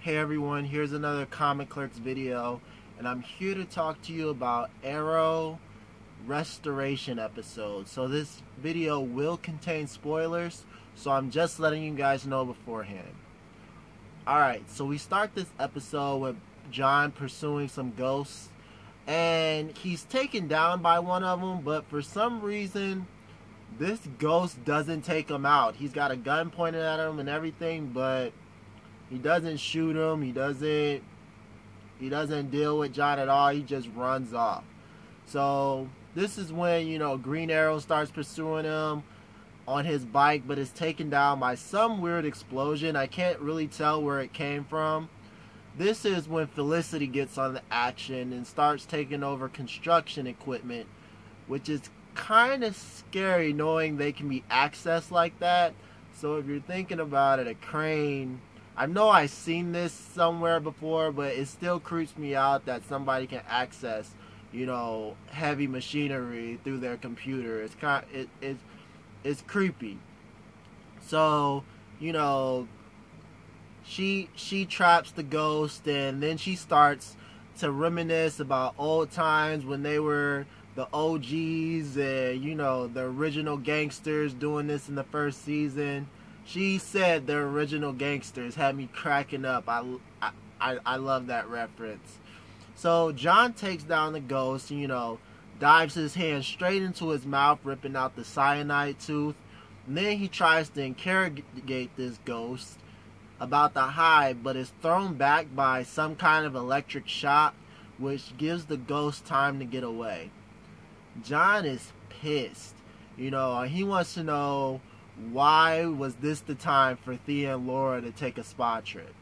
Hey everyone, here's another Comic Clerks video, and I'm here to talk to you about Arrow Restoration episode. So this video will contain spoilers, so I'm just letting you guys know beforehand. Alright, so we start this episode with John pursuing some ghosts, and he's taken down by one of them, but for some reason this ghost doesn't take him out. He's got a gun pointed at him and everything, but he doesn't shoot him. He doesn't deal with John at all. He just runs off. So this is when, Green Arrow starts pursuing him on his bike, but is taken down by some weird explosion. I can't really tell where it came from. This is when Felicity gets on the action and starts taking over construction equipment, which is kind of scary knowing they can be accessed like that. So if you're thinking about it, a crane, I know I've seen this somewhere before, but it still creeps me out that somebody can access, heavy machinery through their computer. It's creepy. So, she traps the ghost, and then she starts to reminisce about old times when they were the OGs and, the original gangsters doing this in the first season. She said the original gangsters, had me cracking up. I love that reference. So John takes down the ghost, dives his hand straight into his mouth, ripping out the cyanide tooth. And then he tries to interrogate this ghost about the H.I.V.E, but is thrown back by some kind of electric shock, which gives the ghost time to get away. John is pissed. He wants to know, why was this the time for Thea and Laurel to take a spa trip?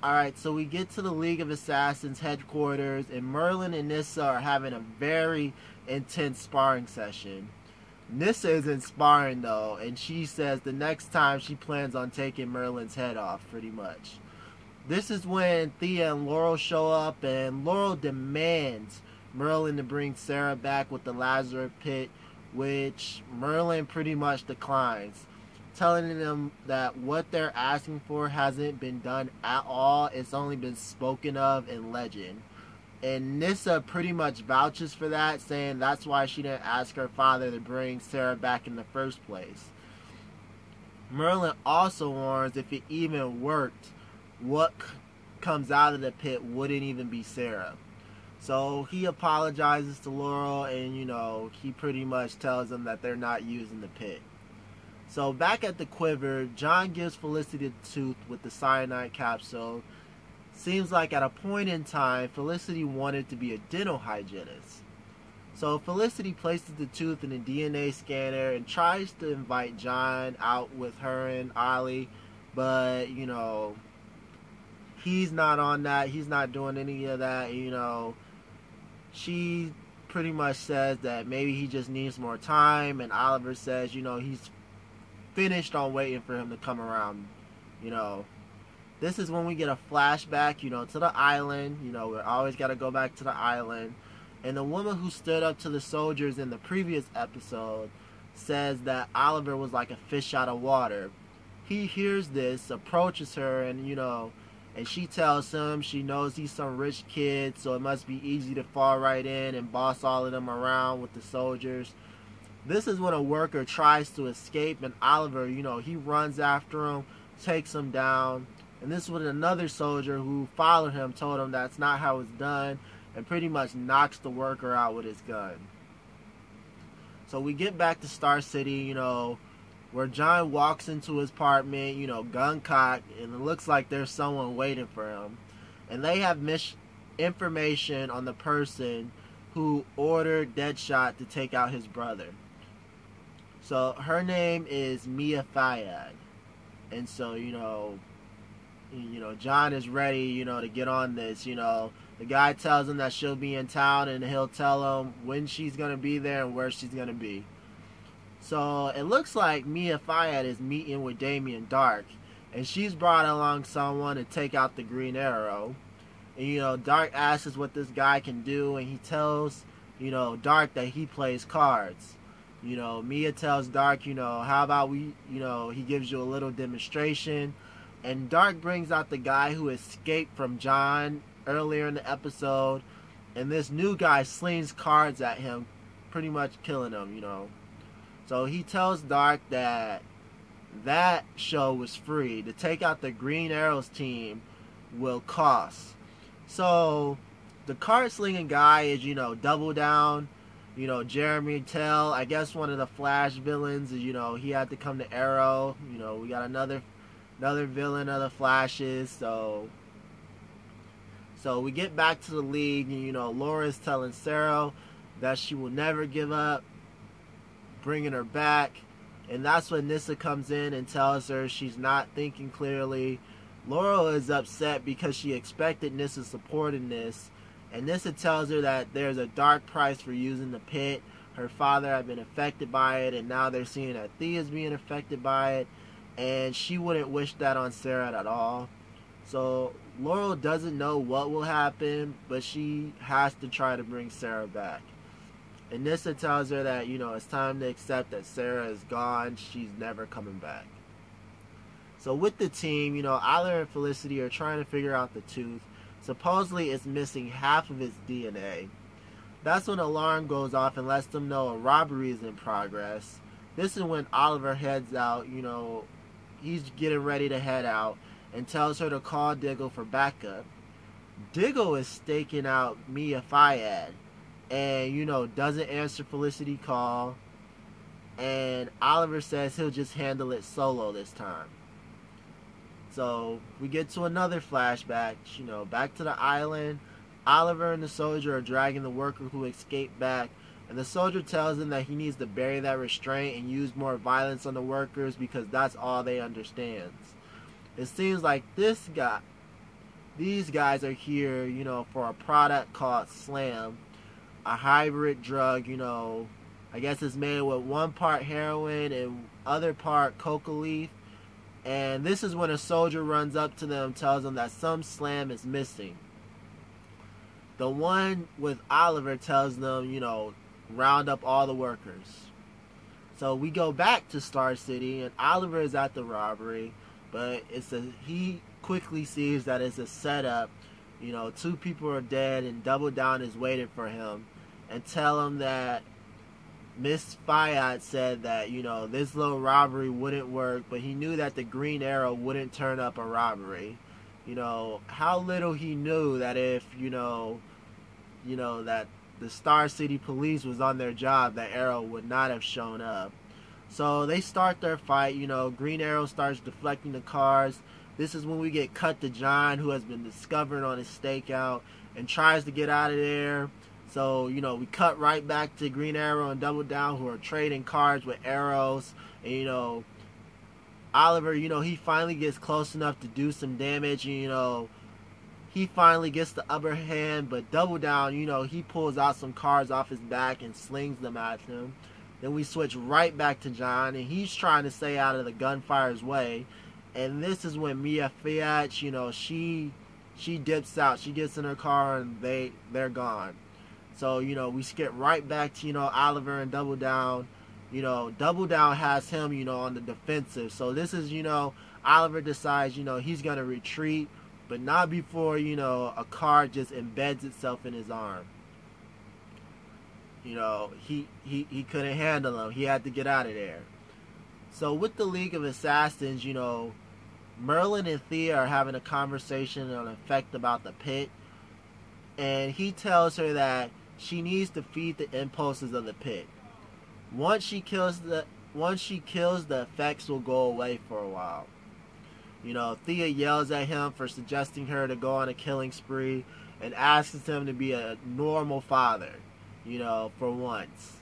Alright, so we get to the League of Assassins headquarters, and Merlin and Nyssa are having a very intense sparring session. Nyssa isn't sparring though, and she says the next time she plans on taking Merlin's head off, pretty much. This is when Thea and Laurel show up, and Laurel demands Merlin to bring Sara back with the Lazarus Pit, which Merlin pretty much declines, telling them that what they're asking for hasn't been done at all. It's only been spoken of in legend. And Nyssa pretty much vouches for that, saying that's why she didn't ask her father to bring Sara back in the first place. Merlin also warns if it even worked, what comes out of the pit wouldn't even be Sara. So he apologizes to Laurel, and he pretty much tells them that they're not using the pit. So back at the Quiver, John gives Felicity the tooth with the cyanide capsule. Seems like at a point in time, Felicity wanted to be a dental hygienist. So Felicity places the tooth in a DNA scanner and tries to invite John out with her and Ollie, but he's not on that. He's not doing any of that. She pretty much says that maybe he just needs more time, and Oliver says, he's finished on waiting for him to come around. This is when we get a flashback, to the island. We always got to go back to the island. And the woman who stood up to the soldiers in the previous episode says that Oliver was like a fish out of water. He hears this, approaches her, and and she tells him she knows he's some rich kid, so it must be easy to fall right in and boss all of them around with the soldiers. This is when a worker tries to escape, and Oliver, he runs after him, takes him down. And this is when another soldier who followed him told him that's not how it's done, and pretty much knocks the worker out with his gun. So we get back to Star City, where John walks into his apartment, gun cocked, and it looks like there's someone waiting for him. And they have information on the person who ordered Deadshot to take out his brother. So her name is Mia Fayad. And so, John is ready, to get on this. The guy tells him that she'll be in town, and he'll tell him when she's going to be there and where she's going to be. So it looks like Mia Fayad is meeting with Damien Darhk, and she's brought along someone to take out the Green Arrow. And Darhk asks what this guy can do, and he tells Darhk that he plays cards. Mia tells Darhk, how about he gives you a little demonstration, And Darhk brings out the guy who escaped from John earlier in the episode, and this new guy slings cards at him, pretty much killing him, So he tells Darhk that show was free. To take out the Green Arrow's team will cost. So the card slinging guy is, Double Down, Jeremy Tell. I guess one of the Flash villains is, he had to come to Arrow. We got another villain of the Flashes. So we get back to the League, and Laura's telling Sara that she will never give up, bringing her back. And that's when Nyssa comes in and tells her she's not thinking clearly. Laurel is upset because she expected Nyssa's support in this. And Nyssa tells her that there's a dark price for using the pit. Her father had been affected by it, and now they're seeing that Thea's being affected by it. And she wouldn't wish that on Sara at all. So Laurel doesn't know what will happen, but she has to try to bring Sara back. And Nyssa tells her that, it's time to accept that Sara is gone. She's never coming back. So with the team, Oliver and Felicity are trying to figure out the tooth. Supposedly it's missing half of its DNA. That's when an alarm goes off and lets them know a robbery is in progress. This is when Oliver heads out, he's getting ready to head out, and tells her to call Diggle for backup. Diggle is staking out H.I.V.E. and, doesn't answer Felicity's call. And Oliver says he'll just handle it solo this time. So we get to another flashback, back to the island. Oliver and the soldier are dragging the worker who escaped back. And the soldier tells him that he needs to bury that restraint and use more violence on the workers because that's all they understand. It seems like these guys are here, for a product called Slam. A hybrid drug, I guess it's made with one part heroin and other part coca leaf. And this is when a soldier runs up to them, tells them that some Slam is missing. The one with Oliver tells them, round up all the workers. So we go back to Star City, and Oliver is at the robbery, but he quickly sees that it's a setup. 2 people are dead, and Double Down is waiting for him, and tell him that Miss Fiat said that, this little robbery wouldn't work, but he knew that the Green Arrow wouldn't turn up a robbery. How little he knew that if, that the Star City police was on their job, that Arrow would not have shown up. So they start their fight, Green Arrow starts deflecting the cars. This is when we get cut to John, who has been discovered on his stakeout, and tries to get out of there. So, we cut right back to Green Arrow and Double Down, who are trading cards with arrows. And, Oliver, he finally gets close enough to do some damage. And, he finally gets the upper hand. But Double Down, he pulls out some cards off his back and slings them at him. Then we switch right back to John, and he's trying to stay out of the gunfire's way. And this is when H.I.V.E., she dips out. She gets in her car, and they're gone. So, we skip right back to, Oliver and Double Down. Double Down has him, on the defensive. So this is, Oliver decides, he's going to retreat, but not before, a card just embeds itself in his arm. He couldn't handle him. He had to get out of there. So with the League of Assassins, Merlin and Thea are having a conversation on effect about the pit. And he tells her that she needs to feed the impulses of the pit. Once she kills the effects will go away for a while. Thea yells at him for suggesting her to go on a killing spree and asks him to be a normal father, for once.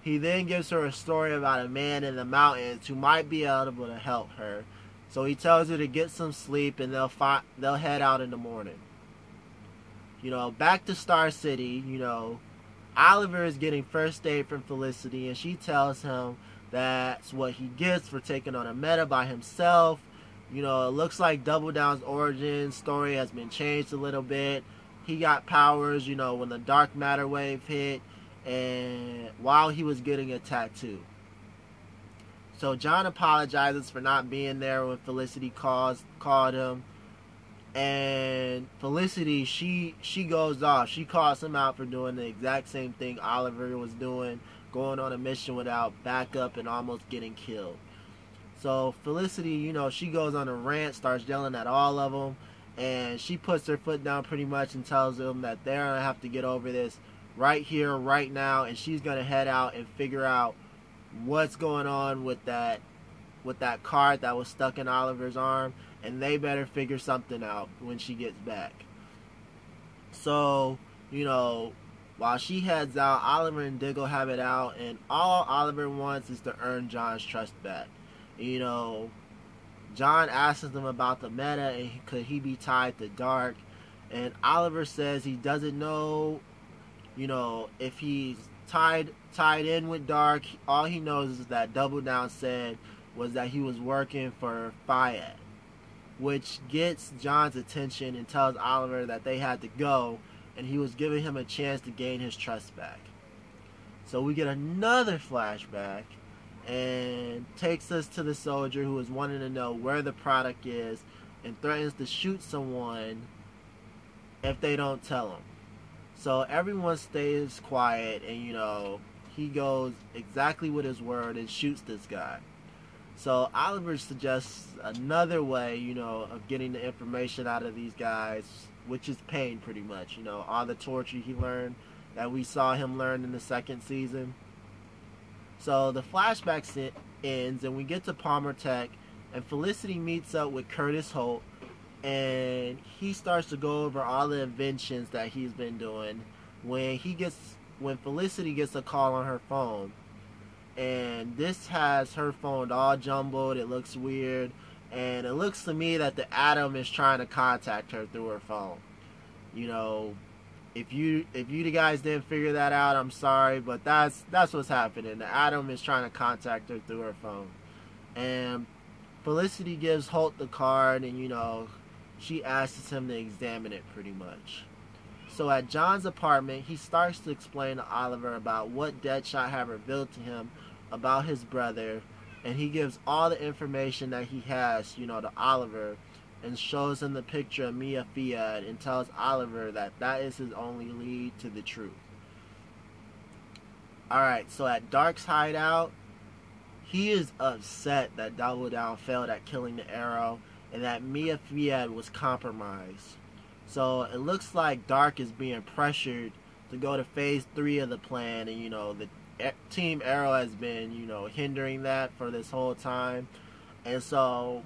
He then gives her a story about a man in the mountains who might be able to help her. So he tells her to get some sleep, and they'll head out in the morning. Back to Star City, Oliver is getting first aid from Felicity, and she tells him that's what he gets for taking on a meta by himself. It looks like Double Down's origin story has been changed a little bit. He got powers, when the dark matter wave hit, and while he was getting a tattoo. So John apologizes for not being there when Felicity called him. And Felicity, she goes off. She calls him out for doing the exact same thing Oliver was doing, going on a mission without backup and almost getting killed. So Felicity, you know, she goes on a rant, starts yelling at all of them, and she puts her foot down pretty much and tells them that they're going to have to get over this right here, right now, and she's going to head out and figure out what's going on with that card that was stuck in Oliver's arm, and they better figure something out when she gets back. So, you know, while she heads out, Oliver and Diggle have it out, and all Oliver wants is to earn John's trust back. You know, John asks him about the meta and could he be tied to Darhk, and Oliver says he doesn't know, you know, if he's tied in with Darhk. All he knows is that Double Down said was that he was working for H.I.V.E, which gets John's attention and tells Oliver that they had to go, and he was giving him a chance to gain his trust back. So we get another flashback, and takes us to the soldier who is wanting to know where the product is and threatens to shoot someone if they don't tell him. So everyone stays quiet, and you know, he goes exactly with his word and shoots this guy. So Oliver suggests another way, you know, of getting the information out of these guys, which is pain pretty much. You know, all the torture he learned that we saw him learn in the second season. So the flashback ends, and we get to Palmer Tech, and Felicity meets up with Curtis Holt, and he starts to go over all the inventions that he's been doing. When Felicity gets a call on her phone, and this has her phone all jumbled, it looks weird, and it looks to me that the Atom is trying to contact her through her phone. You know, if you guys didn't figure that out, I'm sorry, but that's what's happening. The Atom is trying to contact her through her phone. And Felicity gives Holt the card, and you know, she asks him to examine it pretty much. So at John's apartment, he starts to explain to Oliver about what Deadshot had revealed to him about his brother, and he gives all the information that he has, you know, to Oliver, and shows him the picture of Mia Fiat and tells Oliver that that is his only lead to the truth. Alright, so at Darhk's hideout, he is upset that Double Down failed at killing the Arrow and that Mia Fiat was compromised. So it looks like Darhk is being pressured to go to phase 3 of the plan, and you know, the Team Arrow has been, you know, hindering that for this whole time. And so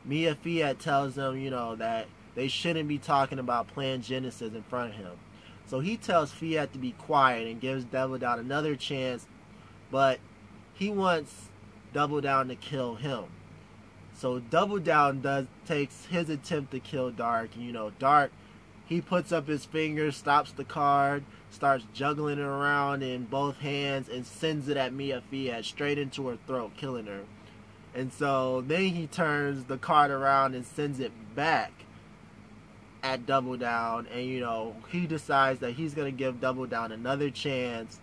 Mia Fiat tells them, you know, that they shouldn't be talking about Plan Genesis in front of him. So he tells Fiat to be quiet and gives Double Down another chance, but he wants Double Down to kill him. So Double Down takes his attempt to kill Darhk. You know, Darhk, he puts up his fingers, stops the card, starts juggling it around in both hands, and sends it at Mia Fiat straight into her throat, killing her. And so then he turns the card around and sends it back at Double Down, and you know, he decides that he's going to give Double Down another chance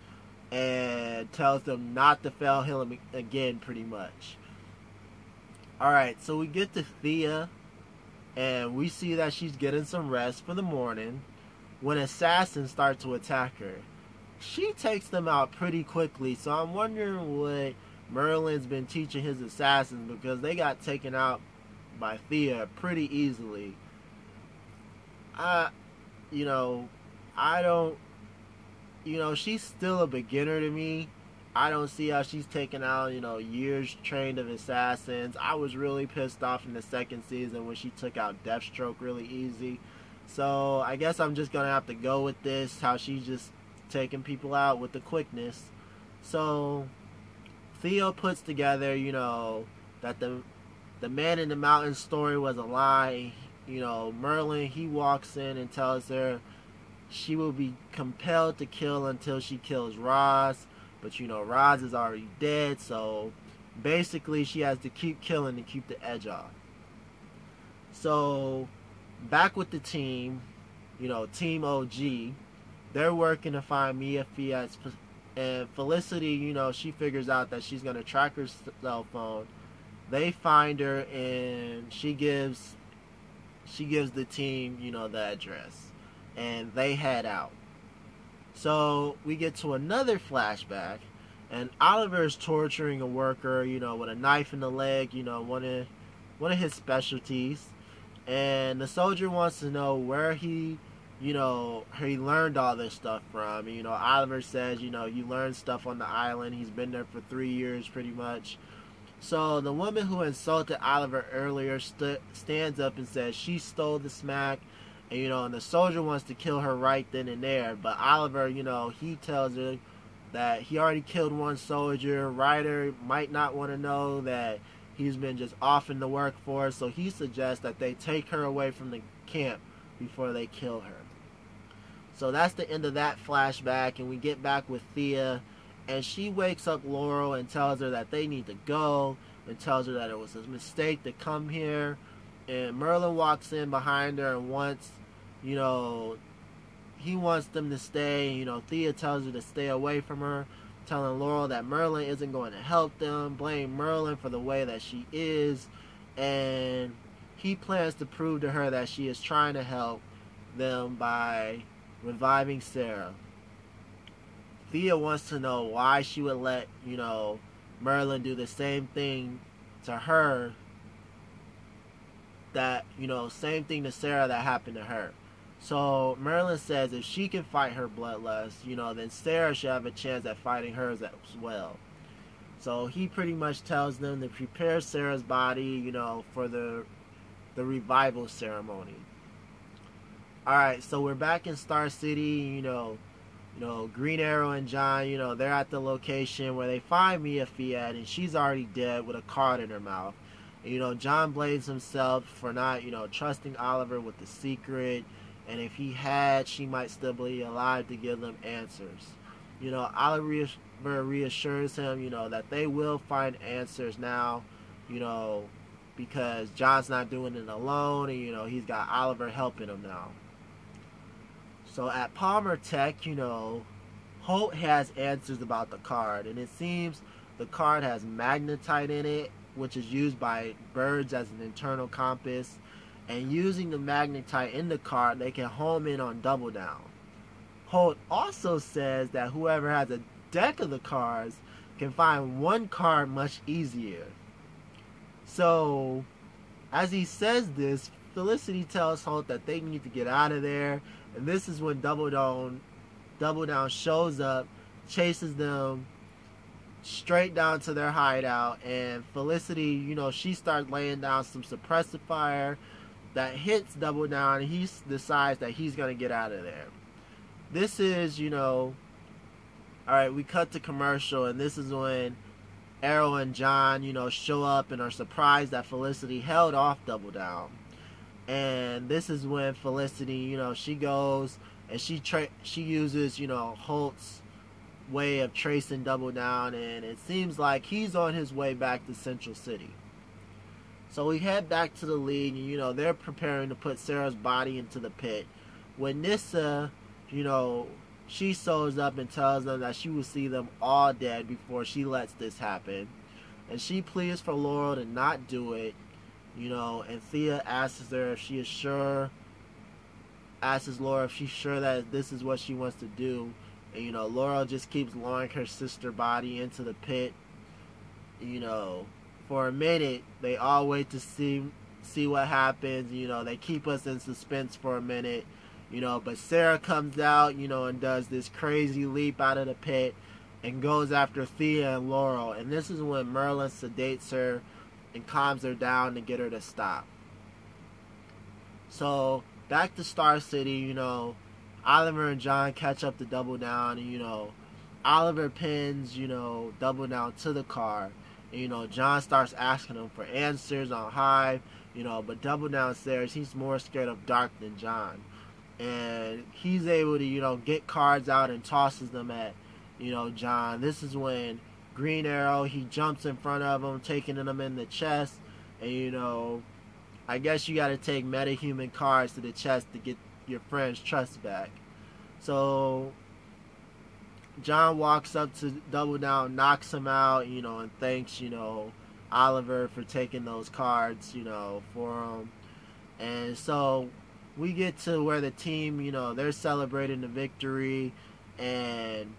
and tells them not to fail him again, pretty much. Alright, so we get to Thea, and we see that she's getting some rest for the morning when assassins start to attack her. She takes them out pretty quickly, so I'm wondering what Merlin's been teaching his assassins, because they got taken out by Thea pretty easily. She's still a beginner to me. I don't see how she's taken out, you know, years trained of assassins. I was really pissed off in the second season when she took out Deathstroke really easy. So I guess I'm just going to have to go with this, how she's just taking people out with the quickness. So Theo puts together, you know, that the Man in the Mountain story was a lie. You know, Merlin, he walks in and tells her she will be compelled to kill until she kills Roz. But, you know, Roz is already dead, so basically she has to keep killing to keep the edge off. So, back with the team, you know, Team OG, they're working to find Mia Fiat's And Felicity, she figures out that she's gonna track her cell phone. They find her, and she gives the team, the address, and they head out. So we get to another flashback, and Oliver's torturing a worker, with a knife in the leg, one of his specialties. And the soldier wants to know where he learned all this stuff from. Oliver says, you learned stuff on the island. He's been there for 3 years, pretty much. So the woman who insulted Oliver earlier stands up and says she stole the smack. And the soldier wants to kill her right then and there. But Oliver, he tells her that he already killed one soldier. Ryder might not want to know that he's been just off in the workforce. So he suggests that they take her away from the camp before they kill her. So that's the end of that flashback. And we get back with Thea. And she wakes up Laurel and tells her that they need to go. And tells her that it was a mistake to come here. And Merlin walks in behind her and wants... he wants them to stay. Thea tells her to stay away from her, telling Laurel that Merlin isn't going to help them, blame Merlin for the way that she is, and he plans to prove to her that she is trying to help them by reviving Sara. Thea wants to know why she would let, Merlin do the same thing to her that, same thing to Sara that happened to her. So Merlin says if she can fight her bloodlust, then Sara should have a chance at fighting hers as well. So he pretty much tells them to prepare Sara's body, for the revival ceremony. Alright, so we're back in Star City, Green Arrow and John, they're at the location where they find Mia Fiat, and she's already dead with a card in her mouth. And, John blames himself for not, trusting Oliver with the secret. And if he had, she might still be alive to give them answers. Oliver reassures him, that they will find answers now, because John's not doing it alone, and, he's got Oliver helping him now. So at Palmer Tech, Holt has answers about the card, and it seems the card has magnetite in it, which is used by birds as an internal compass. And using the magnetite in the card, they can home in on Double Down. Holt also says that whoever has a deck of the cards can find one card much easier. So, as he says this, Felicity tells Holt that they need to get out of there. And this is when Double Down shows up, chases them straight down to their hideout. And Felicity, she starts laying down some suppressive fire that hits Double Down, and he decides that he's going to get out of there. This is, alright, we cut to commercial, and this is when Arrow and John, show up and are surprised that Felicity held off Double Down. And this is when Felicity, she goes and she uses, Holt's way of tracing Double Down, and it seems like he's on his way back to Central City. So we head back to the League, and, they're preparing to put Sara's body into the pit. When Nyssa, she shows up and tells them that she will see them all dead before she lets this happen. And she pleads for Laurel to not do it, and Thea asks her if she is sure, asks Laurel if she's sure that this is what she wants to do. And, Laurel just keeps lowering her sister body into the pit, For a minute, they all wait to see what happens. They keep us in suspense for a minute. But Sara comes out, and does this crazy leap out of the pit and goes after Thea and Laurel. And this is when Merlin sedates her and calms her down to get her to stop. So, back to Star City, Oliver and John catch up to Double Down. And, Oliver pins, Double Down to the car. John starts asking him for answers on H.I.V.E, but Double Down says he's more scared of Dark than John. And he's able to, get cards out and tosses them at, John. This is when Green Arrow, he jumps in front of him, taking him in the chest. And, I guess you gotta take metahuman cards to the chest to get your friend's trust back. So, John walks up to Double Down, knocks him out, and thanks, Oliver for taking those cards, for him. And so we get to where the team, they're celebrating the victory, and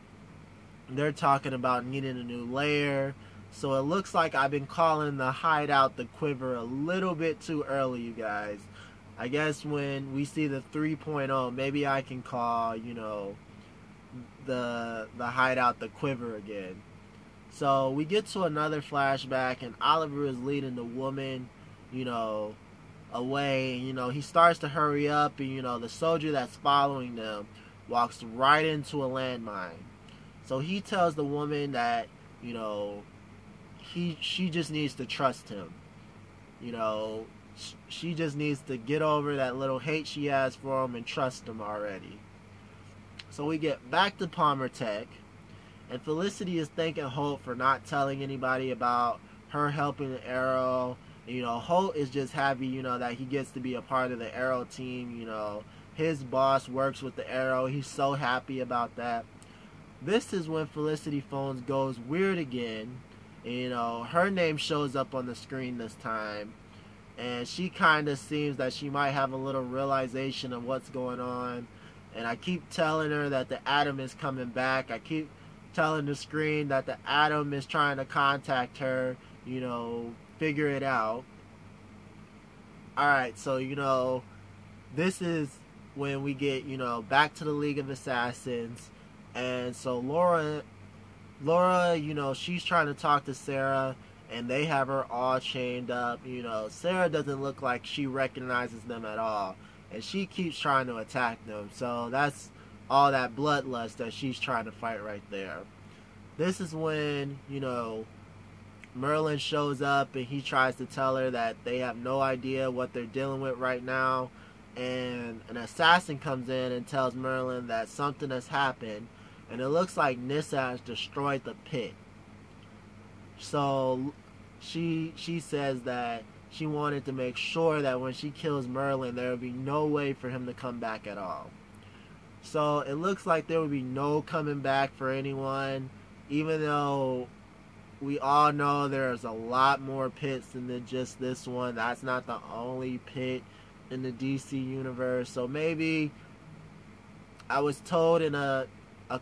they're talking about needing a new layer. So it looks like I've been calling the hideout the Quiver a little bit too early, you guys. I guess when we see the 3.0, maybe I can call, the hideout the Quiver again. So we get to another flashback, and Oliver is leading the woman, away. He starts to hurry up, and, the soldier that's following them walks right into a landmine. So he tells the woman that, she just needs to trust him. She just needs to get over that little hate she has for him and trust him already. So we get back to Palmer Tech, and Felicity is thanking Holt for not telling anybody about her helping the Arrow. Holt is just happy, that he gets to be a part of the Arrow team. His boss works with the Arrow. He's so happy about that. This is when Felicity phones goes weird again. Her name shows up on the screen this time, and she kind of seems that she might have a little realization of what's going on. And I keep telling her that the Atom is coming back. I keep telling the screen that the Atom is trying to contact her, figure it out. Alright, so, this is when we get, back to the League of Assassins. And so Laura, she's trying to talk to Sara, and they have her all chained up. Sara doesn't look like she recognizes them at all, and she keeps trying to attack them. So that's all that bloodlust that she's trying to fight right there. This is when, Merlin shows up, and he tries to tell her that they have no idea what they're dealing with right now. And an assassin comes in and tells Merlin that something has happened, and it looks like Nyssa has destroyed the pit. So she says that she wanted to make sure that when she kills Merlin, there would be no way for him to come back at all. So it looks like there would be no coming back for anyone, even though we all know there's a lot more pits than just this one. That's not the only pit in the DC universe. So maybe, I was told in a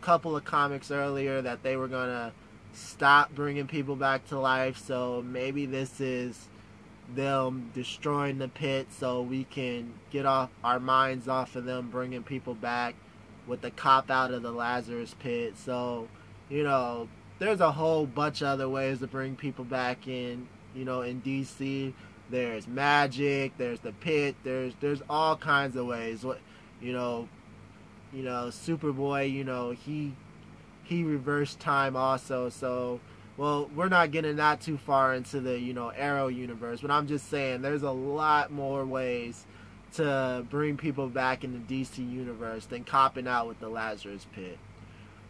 couple of comics earlier that they were gonna stop bringing people back to life, so maybe this is them destroying the pit so we can get off our minds off of them bringing people back with the cop out of the Lazarus Pit. So, there's a whole bunch of other ways to bring people back in, in DC. There's magic, there's the pit, there's all kinds of ways. Superboy, he reversed time also. So, well, we're not getting that too far into the, Arrow universe, but I'm just saying there's a lot more ways to bring people back in the DC universe than copping out with the Lazarus Pit.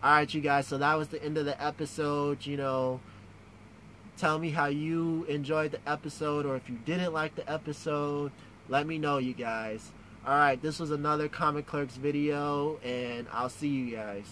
Alright, you guys, so that was the end of the episode. Tell me how you enjoyed the episode, or if you didn't like the episode, let me know, you guys. Alright, this was another Comic Clerks video, and I'll see you guys.